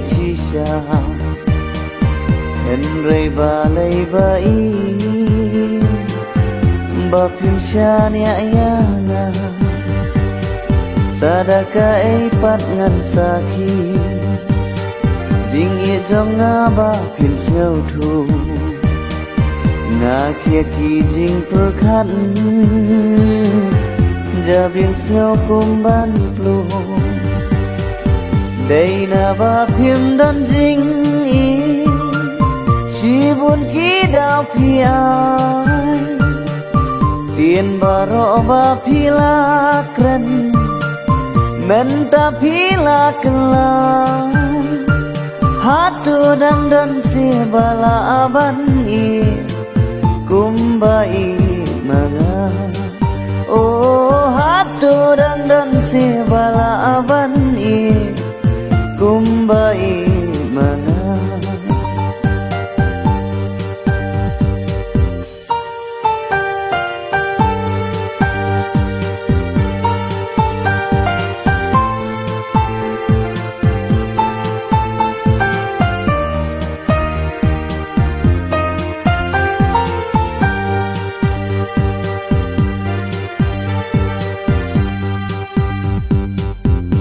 chi sha en rei ba lei ba i ba phim sha nia ya na sadaka ei pat ngan sa khi jing ye jong nga ba phim ngau thu nga kia ki jing per khat ja biang ngau kum ban plu đây na ba phim dan jing i chi bun ki dao phi ai tiền ba ro ba phi la kren men ta phi la kala hatu dang dan si bala ban i kumba i manga oh hatu dang dan si bala ban i kumba i manga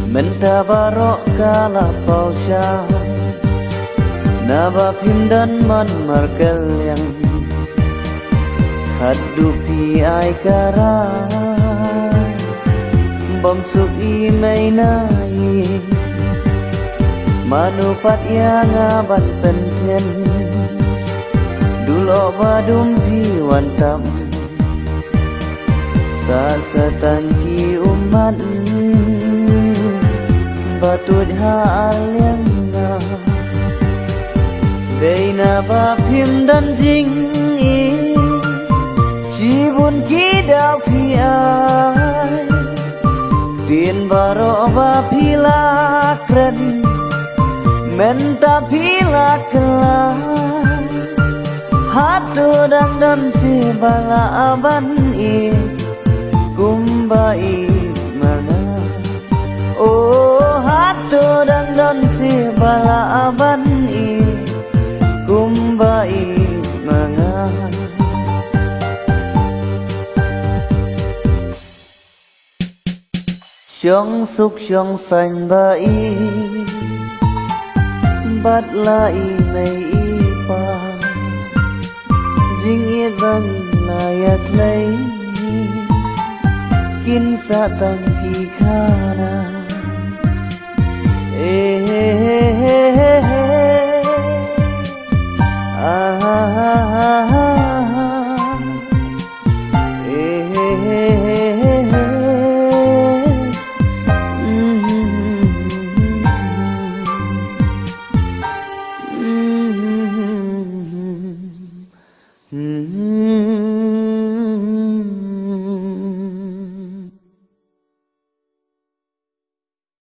Menta barok kala pausya Naba pindan man markel yang Hadupi ai karai Bomsuk imay nai Manupat yang aban penten Dulo badum piwantam Sasatangki umat batut hal yang na đây na ba phim dan jing i chi bun ki dao phi ai tiền ba ro ba phi la kren men ta phi la kala hatu dang dan si bala ban i kumba i mana oh hatu dang dan si bala ban i kumba i manga Syong suk syong sanh ba i bat la i mei i pa jing i bang layak lei kin sa tang ki khana Mm-hmm.